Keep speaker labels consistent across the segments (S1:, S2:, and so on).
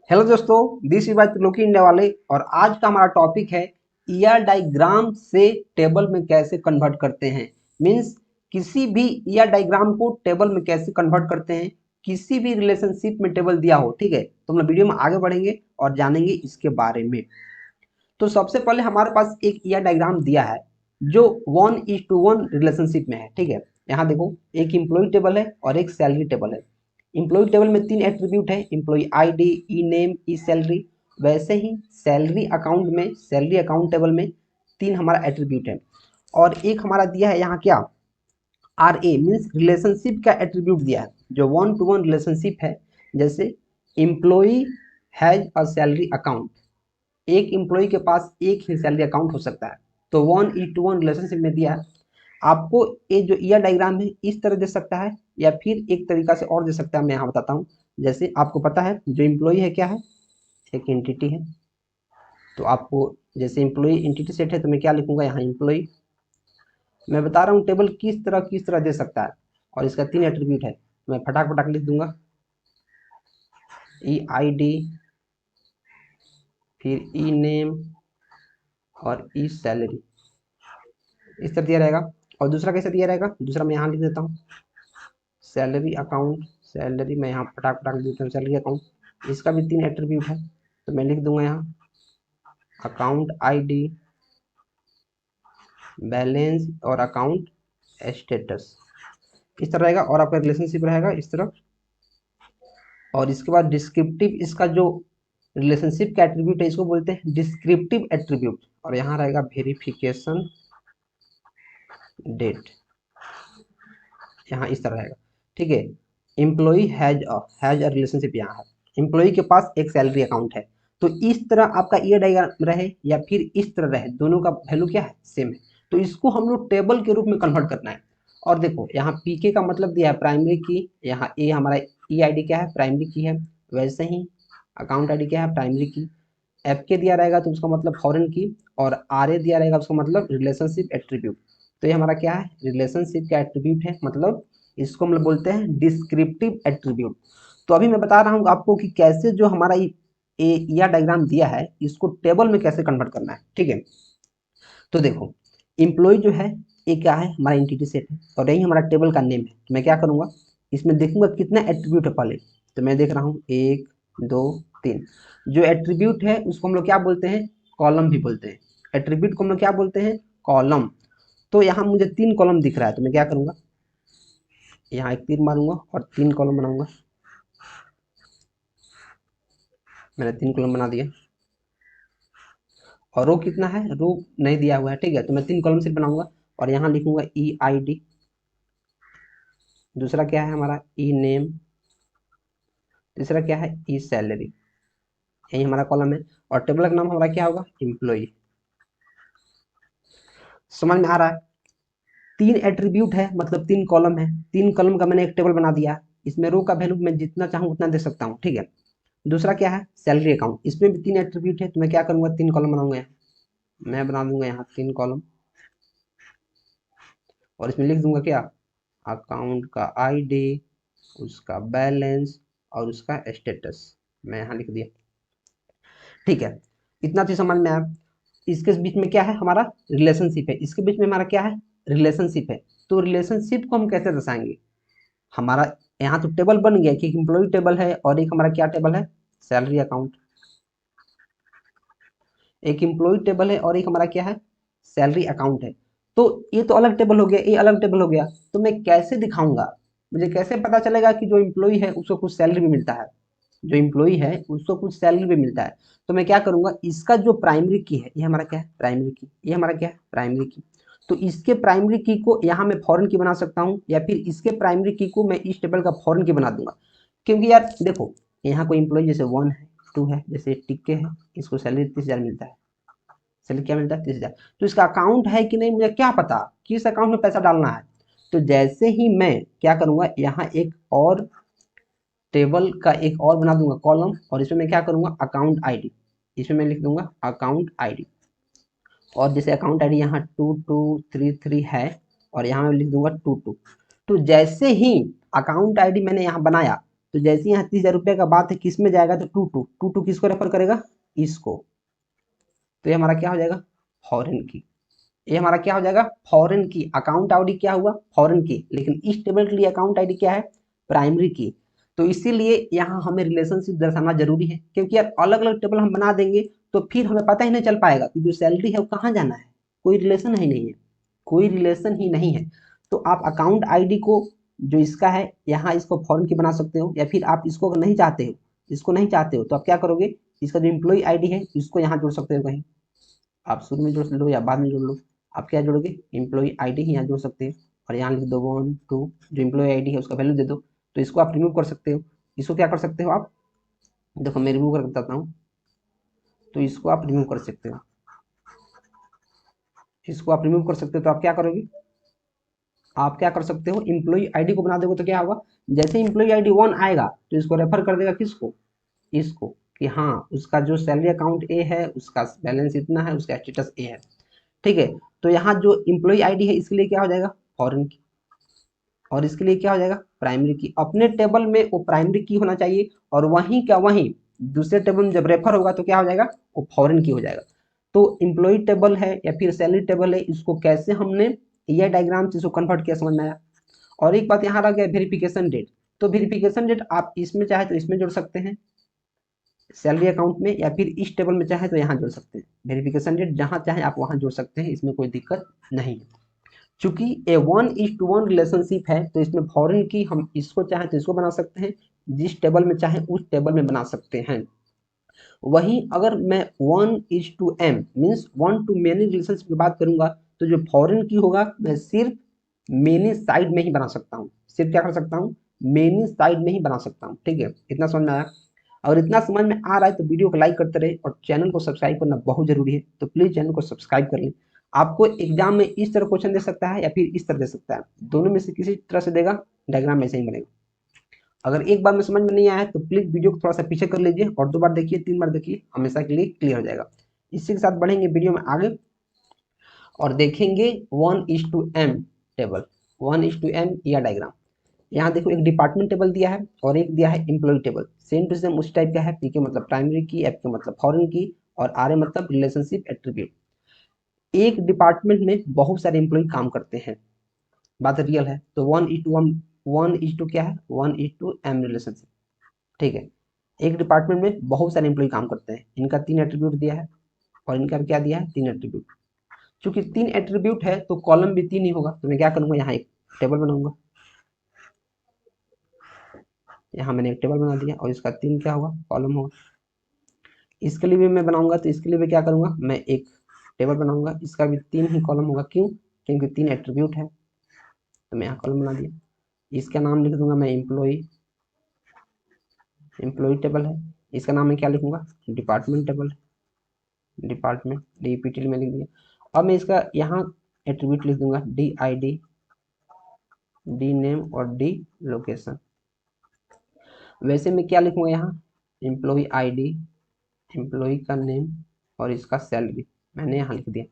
S1: Hello दोस्तों, this is Triloki India वाले। और आज का हमारा टॉपिक है ईआर डायग्राम से टेबल में कैसे कन्वर्ट करते हैं। मींस किसी भी ईआर डायग्राम को टेबल में कैसे कन्वर्ट करते हैं। किसी भी रिलेशनशिप में टेबल दिया हो, ठीक है, तो हम लोग वीडियो में आगे बढ़ेंगे और जानेंगे इसके बारे में। तो सबसे पहले हमारे पास एक ईआर डायग्राम दिया है जो 1:1 रिलेशनशिप में है, ठीक है। यहाँ देखो, एक एम्प्लॉय टेबल है और एक सैलरी टेबल है। एम्प्लॉय टेबल में 3 एट्रीब्यूट है, एम्प्लॉय आईडी, ई नेम, ई सैलरी। वैसे ही सैलरी अकाउंट में, सैलरी अकाउंट टेबल में 3 हमारा एट्रीब्यूट है। और एक हमारा दिया है यहाँ क्या, आर ए मीन्स रिलेशनशिप का एट्रीब्यूट दिया है जो 1:1 रिलेशनशिप है। जैसे employee has a salary account, एक एम्प्लॉय के पास एक ही सैलरी अकाउंट हो सकता है। तो 1:1 रिलेशनशिप में दिया है। आपको ये जो ईयर डायग्राम है इस तरह दे सकता है या फिर एक तरीका से और दे सकता है। मैं यहाँ बताता हूँ। जैसे आपको पता है जो एम्प्लॉय है क्या है, एक एंटिटी है। तो आपको जैसे एम्प्लॉय एंटिटी सेट है तो मैं क्या लिखूंगा यहाँ, एम्प्लॉय। मैं बता रहा हूँ टेबल किस तरह दे सकता है। और इसका 3 एट्रीब्यूट है, मैं फटाक फटाक लिख दूंगा। ई आई डी, फिर ई नेम और ई सैलरी, इस तरह दिया रहेगा। और दूसरा कैसे दिया रहेगा, दूसरा मैं यहाँ लिख देता हूँ, सैलरी अकाउंट। सैलरी मैं यहाँ फटाक फटाक लिख देता हूँ, सैलरी अकाउंट। इसका भी 3 एट्रीब्यूट है, तो मैं लिख दूंगा यहाँ अकाउंट आईडी, बैलेंस और अकाउंट स्टेटस, इस तरह रहेगा। और आपका रिलेशनशिप रहेगा इस तरह। और इसके बाद डिस्क्रिप्टिव, इसका जो रिलेशनशिप का एट्रीब्यूट है इसको बोलते हैं डिस्क्रिप्टिव एट्रीब्यूट। और यहाँ रहेगा वेरिफिकेशन डेट, यहाँ इस तरह रहेगा, ठीक है। एम्प्लॉय हैज अ रिलेशनशिप यहाँ है, एम्प्लॉय के पास एक सैलरी अकाउंट है। तो इस तरह आपका ईयर डायग्राम रहे या फिर इस तरह रहे, दोनों का वैल्यू क्या है, सेम है। तो इसको हम लोग टेबल के रूप में कन्वर्ट करना है। और देखो यहाँ पीके का मतलब दिया है प्राइमरी की, यहाँ ए हमारा ई आई डी क्या है, प्राइमरी की है। वैसे ही अकाउंट आई डी क्या है, प्राइमरी की। एफ के दिया रहेगा तो उसका मतलब फॉरेन की। और आर ए दिया रहेगा उसका मतलब रिलेशनशिप एट्रीब्यूट। तो ये हमारा क्या है, रिलेशनशिप का एट्रीब्यूट है, मतलब इसको हम लोग बोलते हैं डिस्क्रिप्टिव एट्रीब्यूट। तो अभी मैं बता रहा हूँ आपको कि कैसे जो हमारा ये डायग्राम दिया है इसको टेबल में कैसे कन्वर्ट करना है, ठीक है। तो देखो, एम्प्लॉय जो है ये क्या है, हमारा एंटिटी सेट है और यही हमारा टेबल का नेम है। तो मैं क्या करूँगा, इसमें देखूंगा कितना एट्रीब्यूट है पहले। तो मैं देख रहा हूँ 1 2 3। जो एट्रीब्यूट है उसको हम लोग क्या बोलते हैं, कॉलम भी बोलते हैं। एट्रीब्यूट को हम लोग क्या बोलते हैं, कॉलम। तो यहाँ मुझे 3 कॉलम दिख रहा है, तो मैं क्या करूँगा, यहाँ एक तीर मारूंगा और 3 कॉलम बनाऊंगा। मैंने 3 कॉलम बना दिया। और रो कितना है, रो नहीं दिया हुआ है, ठीक है। तो मैं 3 कॉलम सिर्फ बनाऊंगा और यहाँ लिखूंगा ई आई डी। दूसरा क्या है हमारा, ई नेम। तीसरा क्या है, ई सैलरी। यही हमारा कॉलम है। और टेबल का नाम हमारा क्या होगा, एम्प्लॉय। समझ में आ रहा है। 3 एट्रीब्यूट है मतलब 3 कॉलम है, 3 कॉलम का मैंने एक टेबल बना दिया। इसमें रो का वैल्यू मैं जितना चाहूँ उतना दे सकता हूँ, ठीक है। दूसरा क्या है, सैलरी अकाउंट, इसमें भी 3 एट्रीब्यूट है। तो मैं क्या करूंगा, 3 कॉलम बनाऊंगा यहाँ। मैं बना दूंगा यहाँ 3 कॉलम और इसमें लिख दूंगा क्या, अकाउंट का आईडी, उसका बैलेंस और उसका स्टेटस। मैं यहाँ लिख दिया, ठीक है। इतना चीज समझ में आया। इसके बीच में क्या है, हमारा रिलेशनशिप है। इसके बीच में हमारा क्या है, रिलेशनशिप है। तो रिलेशनशिप को हम कैसे दर्शाएंगे, हमारा यहाँ तो टेबल बन गया कि एम्प्लॉय टेबल है और एक हमारा क्या टेबल है, सैलरी अकाउंट। एक एम्प्लॉय टेबल है और एक हमारा क्या है, सैलरी अकाउंट है। तो ये तो अलग टेबल हो गया, ये अलग टेबल हो गया। तो मैं कैसे दिखाऊंगा, मुझे कैसे पता चलेगा कि जो एम्प्लॉय है उसको कुछ सैलरी भी मिलता है, जो एम्प्लॉय है उसको कुछ सैलरी भी मिलता है। तो मैं क्या करूंगा, इसका जो प्राइमरी की है, ये हमारा क्या है, प्राइमरी की। ये हमारा क्या है, प्राइमरी की। तो इसके प्राइमरी की को यहाँ मैं फॉरेन की बना सकता हूँ या फिर इसके प्राइमरी की को मैं इस टेबल का फॉरेन की बना दूंगा। क्योंकि यार देखो, यहाँ कोई एम्प्लॉय जैसे 1 है, 2 है, जैसे टिक्के है, इसको सैलरी 30,000 मिलता है। सैलरी क्या मिलता है, 30,000। तो इसका अकाउंट है कि नहीं मुझे क्या पता, किस अकाउंट में पैसा डालना है। तो जैसे ही मैं क्या करूंगा, यहाँ एक और टेबल का एक और बना दूंगा कॉलम। और इसमें मैं क्या करूंगा, अकाउंट आईडी। इसमें मैं लिख दूंगा अकाउंट आईडी। और जैसे अकाउंट आईडी यहाँ 2233 है और यहाँ मैं लिख दूंगा 22। तो जैसे ही अकाउंट आईडी मैंने यहाँ बनाया, तो जैसे यहाँ 30,000 रुपये का बात है, किस में जाएगा, तो टू टू किसको रेफर करेगा, इसको। तो ये हमारा क्या हो जाएगा, फॉरेन की। ये हमारा क्या हो जाएगा, फॉरेन की। अकाउंट आईडी क्या हुआ, फॉरेन की, लेकिन इस टेबल के लिए अकाउंट आईडी क्या है, प्राइमरी की। तो इसीलिए यहाँ हमें रिलेशनशिप दर्शाना जरूरी है, क्योंकि यार अलग अलग टेबल हम बना देंगे तो फिर हमें पता ही नहीं चल पाएगा कि जो सैलरी है वो कहाँ जाना है, कोई रिलेशन ही नहीं है, कोई रिलेशन ही नहीं है। तो आप अकाउंट आईडी को जो इसका है यहाँ इसको फॉरेन की बना सकते हो, या फिर आप इसको अगर नहीं चाहते हो, इसको नहीं चाहते हो तो आप क्या करोगे, इसका जो एम्प्लॉय आईडी है इसको यहाँ जोड़ सकते हो, कहीं आप शुरू में जोड़ लो या बाद में जोड़ लो। आप क्या जोड़ोगे, एम्प्लॉय आईडी ही यहाँ जोड़ सकते हैं, और यहाँ लिख दो 1 2, जो एम्प्लॉय आईडी है उसका वैल्यू दे दो। तो इसको आप रिमूव कर सकते हो। इसको क्या कर सकते हो आप, देखो मैं रिमूव कर बताता हूँ। तो इसको आप रिमूव कर सकते हो, इसको आप रिमूव कर सकते हो। तो आप क्या करोगे, आप क्या कर सकते हो, एम्प्लॉय आईडी को बना दोगे तो क्या होगा, जैसे एम्प्लॉय आईडी 1 आएगा तो इसको रेफर कर देगा किसको, इसको, कि हाँ उसका जो सैलरी अकाउंट ए है उसका बैलेंस इतना है, उसका स्टेटस ए है। ठीक है, तो यहाँ जो एम्प्लॉय आईडी है इसके लिए क्या हो जाएगा, फॉरेन की, और इसके लिए क्या हो जाएगा, प्राइमरी की। अपने टेबल में वो प्राइमरी की होना चाहिए, और वहीं का वहीं दूसरे टेबल में जब रेफर होगा तो क्या हो जाएगा, वो फॉरेन की हो जाएगा। तो एम्प्लॉय टेबल है या फिर सैलरी टेबल है, इसको कैसे हमने ये डायग्राम से इसको कन्वर्ट किया, समझ में आया। और एक बात यहाँ रह गया, वेरिफिकेशन डेट। तो वेरिफिकेशन डेट आप इसमें चाहे तो इसमें जोड़ सकते हैं, सैलरी अकाउंट में, या फिर इस टेबल में चाहे तो यहाँ जोड़ सकते हैं। वेरिफिकेशन डेट जहाँ चाहे आप वहाँ जोड़ सकते हैं, इसमें कोई दिक्कत नहीं है। चूंकि ए 1:1 रिलेशनशिप है तो इसमें फॉरेन की हम इसको चाहे तो इसको बना सकते हैं, जिस टेबल में चाहे उस टेबल में बना सकते हैं। वहीं अगर मैं 1:m means 1 to many relationship की बात करूंगा, तो जो फॉरेन की होगा मैं सिर्फ मेनी साइड में ही बना सकता हूँ, सिर्फ क्या कर सकता हूँ, मेनी साइड में ही बना सकता हूँ। ठीक है, इतना समझ में आया। अगर इतना समझ में आ रहा है तो वीडियो को लाइक करते रहे, और चैनल को सब्सक्राइब करना बहुत जरूरी है, तो प्लीज चैनल को सब्सक्राइब कर लें। आपको एग्जाम में इस तरह क्वेश्चन दे सकता है या फिर इस तरह दे सकता है, दोनों में से किसी तरह से देगा, डायग्राम ऐसे ही बनेगा। अगर एक बार में समझ में नहीं आया तो प्लीज वीडियो को थोड़ा सा पीछे कर लीजिए, और 2 बार देखिए, 3 बार देखिए, हमेशा के लिए क्लियर हो जाएगा। इसी के साथ बढ़ेंगे वीडियो में आगे, और देखेंगे 1:m टेबल, 1:m या डायग्राम। यहाँ देखो एक डिपार्टमेंट टेबल दिया है और एक दिया है employee table, same to same उस टाइप का है। पी के मतलब प्राइमरी की, एफ के मतलब फॉरेन की, और आर ए मतलब रिलेशनशिप एट्रीब्यूट। एक डिपार्टमेंट में बहुत सारे एम्प्लॉय काम करते हैं, बात रियल है। तो 1:1 क्या है, 1:m रिलेशनशिप। ठीक है, एक डिपार्टमेंट में बहुत सारे एम्प्लॉय काम करते हैं, इनका 3 एट्रीब्यूट दिया है, और इनका क्या दिया है, 3 एट्रीब्यूट। चूंकि 3 एट्रीब्यूट है तो कॉलम भी 3 ही होगा, तो मैं क्या करूंगा, यहाँ एक टेबल बनाऊंगा। यहाँ मैंने एक टेबल बना दिया, और इसका 3 क्या होगा, कॉलम होगा। इसके लिए भी मैं बनाऊंगा, तो इसके लिए भी क्या करूंगा, मैं एक टेबल बनाऊंगा, इसका भी 3 ही कॉलम होगा। क्यों, क्योंकि 3 एट्रीब्यूट है। तो मैं यहाँ कॉलम बना दिया, इसका नाम लिख दूंगा मैं एम्प्लॉय, एम्प्लॉय टेबल है। इसका नाम मैं क्या लिखूंगा, डिपार्टमेंट टेबल, डिपार्टमेंट, डीपीटी में लिख दिया। अब मैं इसका यहाँ एट्रीब्यूट लिख दूंगा, D I D, D name और डी लोकेशन। वैसे मैं क्या लिखूंगा यहाँ, एम्प्लॉय आईडी, एम्प्लॉय का नेम, और इसका सैलरी मैंने यहाँ लिख दिया।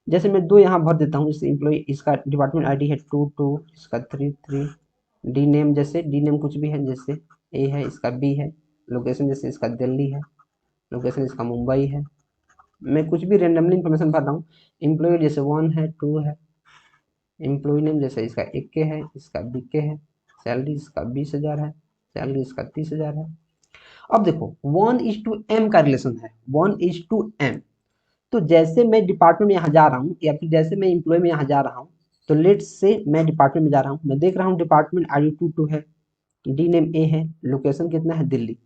S1: जैसे मैं 2 यहाँ भर देता हूँ, जैसे एम्प्लॉय, इसका डिपार्टमेंट आईडी है 2 इसका 3 डी नेम, जैसे डी नेम कुछ भी है, जैसे ए है, इसका बी है, लोकेशन जैसे इसका दिल्ली है, लोकेशन इसका मुंबई है। मैं कुछ भी रेंडमली इन्फॉर्मेशन भर रहा हूँ। एम्प्लॉय जैसे 1 है, 2 है, एम्प्लॉय नेम जैसे इसका एक के है, इसका बी के है, सैलरी इसका 20,000 है, सैलरी इसका 30,000 है। अब देखो 1:m का रिलेशन है, 1:m। तो जैसे मैं डिपार्टमेंट में यहाँ जा रहा हूँ, या फिर जैसे मैं एम्प्लॉय में यहाँ जा रहा हूँ, तो लेट्स से मैं डिपार्टमेंट में जा रहा हूँ, मैं देख रहा हूँ डिपार्टमेंट आईडी 2 है, डी नेम ए है, लोकेशन कितना है, दिल्ली।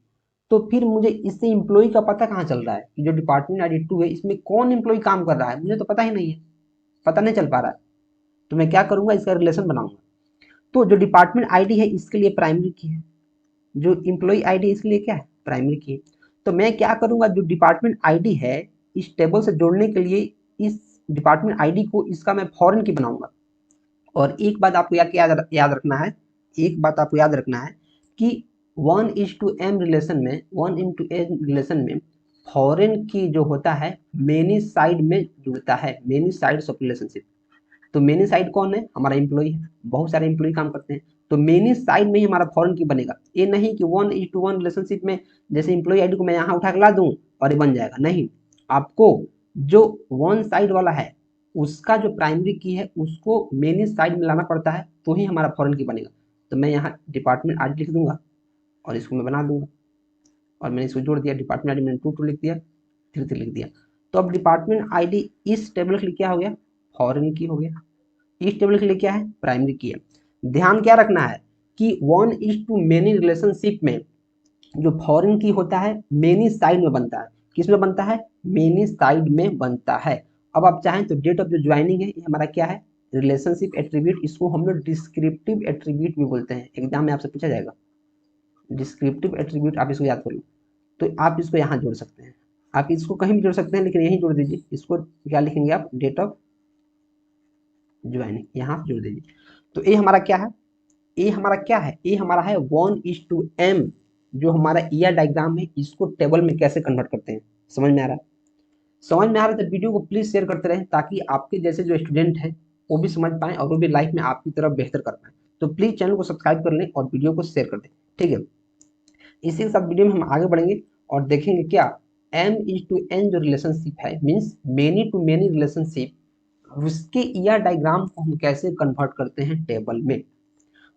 S1: तो फिर मुझे इससे एम्प्लॉय का पता कहाँ चल रहा है कि जो डिपार्टमेंट आईडी 2 है इसमें कौन एम्प्लॉय काम कर रहा है, मुझे तो पता ही नहीं है, पता नहीं चल पा रहा है। तो मैं क्या करूंगा, इसका रिलेशन बनाऊंगा। तो जो डिपार्टमेंट आईडी है इसके लिए प्राइमरी की है, जो एम्प्लॉय आईडी इसके लिए क्या है, प्राइमरी की है। तो मैं क्या करूंगा, जो डिपार्टमेंट आईडी है इस टेबल से जोड़ने के लिए इस डिपार्टमेंट आईडी को इसका मैं फॉरेन की बनाऊंगा। और एक बात आपको याद रखना है, एक बात आपको याद रखना है कि 1:m रिलेशन में, 1:m रिलेशन में फॉरेन की जो होता है मेनी साइड में जुड़ता है, मेनी साइड्स ऑफ रिलेशनशिप। तो मेनी साइड कौन है, हमारा एम्प्लॉय है, बहुत सारे एम्प्लॉय काम करते हैं। तो मेनी साइड में ही हमारा फॉरेन की बनेगा। ये नहीं कि 1:1 रिलेशनशिप में जैसे एम्प्लॉय आईडी को मैं यहाँ उठा के ला दूं और ये बन जाएगा, नहीं। आपको जो वन साइड वाला है उसका जो प्राइमरी की है उसको मेनी साइड में लाना पड़ता है, तो ही हमारा फॉरेन की बनेगा। तो मैं यहाँ डिपार्टमेंट आईडी लिख दूंगा और इसको मैं बना दूंगा, और मैंने इसको जोड़ दिया, डिपार्टमेंट आईडी मैंने 2 लिख दिया, 3 लिख दिया। तो अब डिपार्टमेंट आईडी इस टेबल के लिए क्या हो गया, फॉरेन की हो गया। इस टेबल के लिए क्या है, प्राइमरी की है। ध्यान क्या रखना है कि 1:मेनी रिलेशनशिप में जो फॉरेन की होता है मेनी साइड में बनता है। किस में बनता है, मेनी साइड में बनता है। अब आप चाहें तो डेट ऑफ जो ज्वाइनिंग है ये हमारा क्या है, रिलेशनशिप एट्रीब्यूट, इसको हम लोग डिस्क्रिप्टिव एट्रीब्यूट भी बोलते हैं, एग्जाम में आपसे पूछा जाएगा। डिस्क्रिप्टिव एट्रीब्यूट आप इसको याद कर लो, तो आप इसको यहाँ जोड़ सकते हैं, आप इसको कहीं भी जोड़ सकते हैं, लेकिन यहीं जोड़ दीजिए। इसको क्या लिखेंगे आप, डेट ऑफ ज्वाइनिंग, यहाँ जोड़ दीजिए। तो ये हमारा क्या है, ये हमारा क्या है, ये हमारा है 1:m। जो हमारा ईआर डायग्राम है इसको टेबल में कैसे कन्वर्ट करते हैं, समझ में आ रहा है? समझ में आ रहा है तो वीडियो को प्लीज शेयर करते रहें, ताकि आपके जैसे जो स्टूडेंट हैं वो भी समझ पाएं और वो भी लाइफ में आपकी तरफ बेहतर कर पाएं। तो प्लीज चैनल को सब्सक्राइब कर लें और वीडियो को शेयर कर दें, ठीक है। इसी के साथ वीडियो में हम आगे बढ़ेंगे और देखेंगे क्या M:n जो रिलेशनशिप है, means many to many relationship, उसके ईआर डायग्राम को हम कैसे कन्वर्ट करते हैं टेबल में।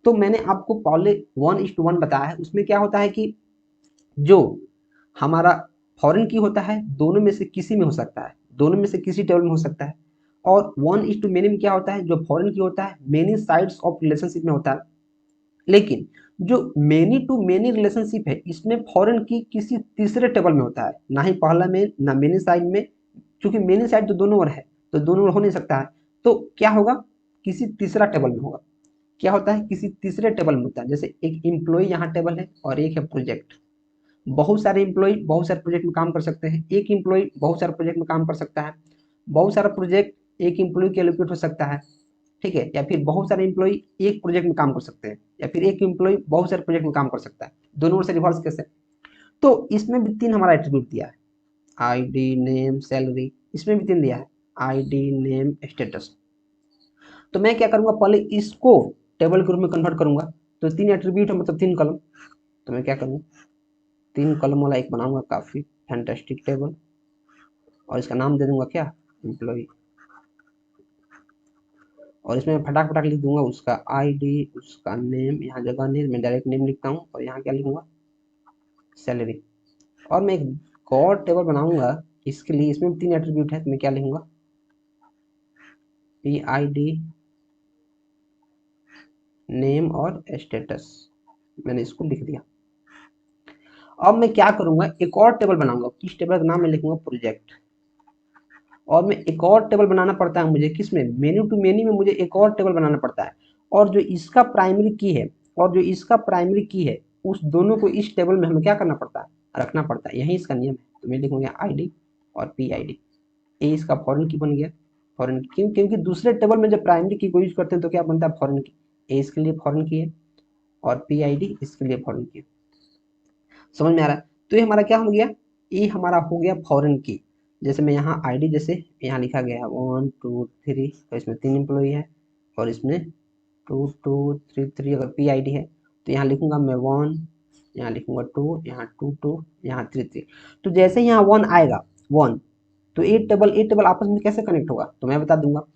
S1: तो मैंने आपको पहले 1:1 बताया है, उसमें क्या होता है कि जो हमारा फॉरेन की होता है दोनों में से किसी में हो सकता है, दोनों में से किसी टेबल में हो सकता है। और 1:मेनी में क्या होता है, जो फॉरेन की होता है मेनी साइड्स ऑफ रिलेशनशिप में होता है। लेकिन जो मेनी टू मेनी रिलेशनशिप है इसमें फॉरेन की किसी तीसरे टेबल में होता है, ना ही पहला में ना मेनी साइड में, क्योंकि मेनी साइड तो दोनों ओर है, तो दोनों ओर हो नहीं सकता है। तो क्या होगा, किसी तीसरा टेबल में होगा। क्या होता है, किसी तीसरे टेबल में होता है। जैसे एक इम्प्लॉय यहाँ टेबल है और एक है प्रोजेक्ट। बहुत सारे इम्प्लॉय बहुत सारे प्रोजेक्ट में काम कर सकते हैं, एक इम्प्लॉय बहुत सारे प्रोजेक्ट में काम कर सकता है, बहुत सारा प्रोजेक्ट एक इम्प्लॉय के एलोकेट हो सकता है, ठीक है। या फिर बहुत सारे इम्प्लॉय एक प्रोजेक्ट में काम कर सकते हैं, या फिर एक इम्प्लॉय बहुत सारे प्रोजेक्ट में काम कर सकता है, दोनों ओर से रिवर्स कैसे। तो इसमें भी 3 हमारा एट्रीब्यूट दिया है, आईडी, नेम, सैलरी। इसमें भी 3 दिया है, आईडी, नेम, स्टेटस। तो मैं क्या करूंगा, पहले इसको टेबल के रूप में कन्वर्ट करूंगा। तो 3 एट्रीब्यूट है मतलब 3 कॉलम। तो मैं क्या करूँ, 3 कॉलम वाला एक बनाऊंगा काफी फैंटास्टिक टेबल, और इसका नाम दे दूंगा क्या, एम्प्लॉय। और इसमें फटाक फटाक लिख दूंगा उसका आईडी, उसका नेम, यहाँ जगह नहीं, मैं डायरेक्ट नेम लिखता हूँ, और यहाँ क्या लिखूंगा, सैलरी। और मैं एक और टेबल बनाऊंगा इसके लिए, इसमें 3 एट्रीब्यूट है, तो मैं क्या लिखूंगा, PID, नेम और स्टेटस। मैंने इसको लिख दिया। अब मैं क्या करूंगा, एक और टेबल बनाऊंगा, किस टेबल का नाम मैं लिखूंगा, प्रोजेक्ट। और मैं एक और टेबल बनाना पड़ता है मुझे, किसमें, मेनी टू मेनी में मुझे एक और टेबल बनाना पड़ता है। और जो इसका प्राइमरी की है और जो इसका प्राइमरी की है, उस दोनों को इस टेबल में हमें क्या करना पड़ता है, रखना पड़ता है। यही इसका नियम है। तो मैं लिखूंगा आईडी और PID। ये इसका फॉरेन की बन गया, फॉरेन की, क्योंकि दूसरे टेबल में जब प्राइमरी की को यूज करते हैं तो क्या बनता है, फॉरेन की। ए इसके लिए फॉरेन की है और PID इसके लिए फॉरेन की है। समझ में आ रहा है? तो ये हमारा क्या हो गया, ये हमारा हो गया फॉरेन की। जैसे मैं यहाँ आईडी, जैसे यहाँ लिखा गया है 1 2 3, तो इसमें 3 एम्प्लॉई है, और इसमें 2 2 3 3। अगर PID है तो यहाँ लिखूंगा मैं 1, यहाँ लिखूंगा 2, यहाँ 2 2, यहाँ 3 3। तो जैसे यहाँ 1 आएगा 1, तो ये टेबल आपस में कैसे कनेक्ट होगा, तो मैं बता दूंगा।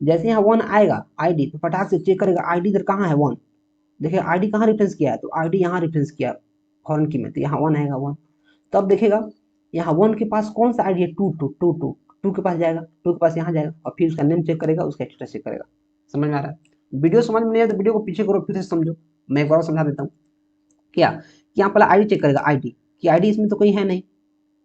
S1: जैसे यहाँ 1 आएगा आईडी, तो फटाक से चेक करेगा आईडी इधर कहाँ है, 1। देखिए आईडी कहाँ रेफरेंस किया है, तो आईडी यहाँ रेफरेंस किया फॉरेन की में, तो यहाँ 1 आएगा 1। तब देखेगा यहाँ 1 के पास कौन सा आईडी है, 2 2 2 2 2 के पास जाएगा, 2 के पास यहाँ जाएगा, और फिर उसका नेम चेक करेगा, उसका स्टेटस चेक करेगा। समझ में आ रहा है? वीडियो समझ में नहीं आया तो वीडियो को पीछे करो, फिर से समझो। मैं एक बार समझा देता हूँ। क्या, यहाँ पहले आईडी चेक करेगा, आईडी की आईडी इसमें तो कोई है नहीं,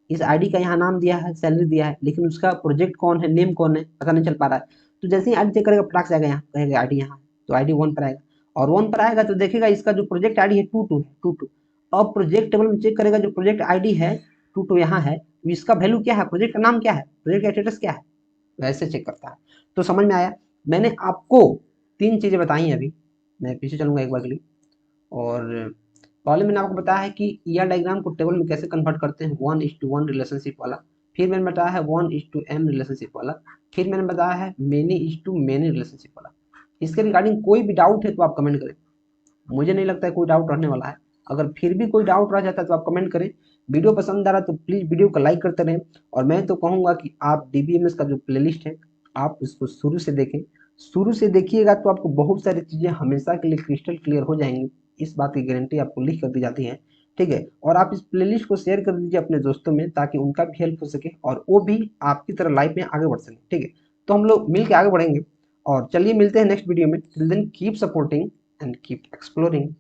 S1: इस आईडी का यहाँ नाम दिया है, सैलरी दिया है, लेकिन उसका प्रोजेक्ट कौन है, नेम कौन है, पता नहीं चल पा रहा है। तो जैसे ही आईडी चेक करेगा फटाक से आएगा, यहाँ कहेगा आईडी यहाँ, तो आईडी 1 पर आएगा। और 1 पर आएगा तो देखेगा इसका जो प्रोजेक्ट आईडी है 22 अब प्रोजेक्ट टेबल में चेक करेगा, जो प्रोजेक्ट आईडी है 22 यहाँ है, तो इसका वैल्यू क्या है, प्रोजेक्ट का नाम क्या है, प्रोजेक्ट का स्टेटस क्या है, वैसे चेक करता है। तो समझ में आया? मैंने आपको 3 चीजें बताई अभी, मैं पीछे चलूंगा एक बार के लिए। और पहले मैंने आपको बताया है कि ईआर डायग्राम को टेबल में कैसे कन्वर्ट करते हैं, 1:1 रिलेशनशिप वाला। फिर मैंने बताया है 1:m रिलेशनशिप वाला। फिर मैंने बताया है मेनी मेनी रिलेशनशिप वाला। इसके रिगार्डिंग कोई भी डाउट है तो आप कमेंट करें, मुझे नहीं लगता है कोई डाउट रहने वाला है। अगर फिर भी कोई डाउट रह जाता है तो आप कमेंट करें। वीडियो पसंद आ रहा है तो प्लीज़ वीडियो को लाइक करते रहें, और मैं तो कहूँगा कि आप डीबीएमएस का जो प्लेलिस्ट है आप उसको शुरू से देखें। शुरू से देखिएगा तो आपको बहुत सारी चीज़ें हमेशा के लिए क्रिस्टल क्लियर हो जाएंगी, इस बात की गारंटी आपको लिख कर दी जाती है। ठीक है, और आप इस प्लेलिस्ट को शेयर कर दीजिए अपने दोस्तों में, ताकि उनका भी हेल्प हो सके और वो भी आपकी तरह लाइफ में आगे बढ़ सके। ठीक है, तो हम लोग मिल के आगे बढ़ेंगे। और चलिए मिलते हैं नेक्स्ट वीडियो में। Till then keep supporting and keep exploring.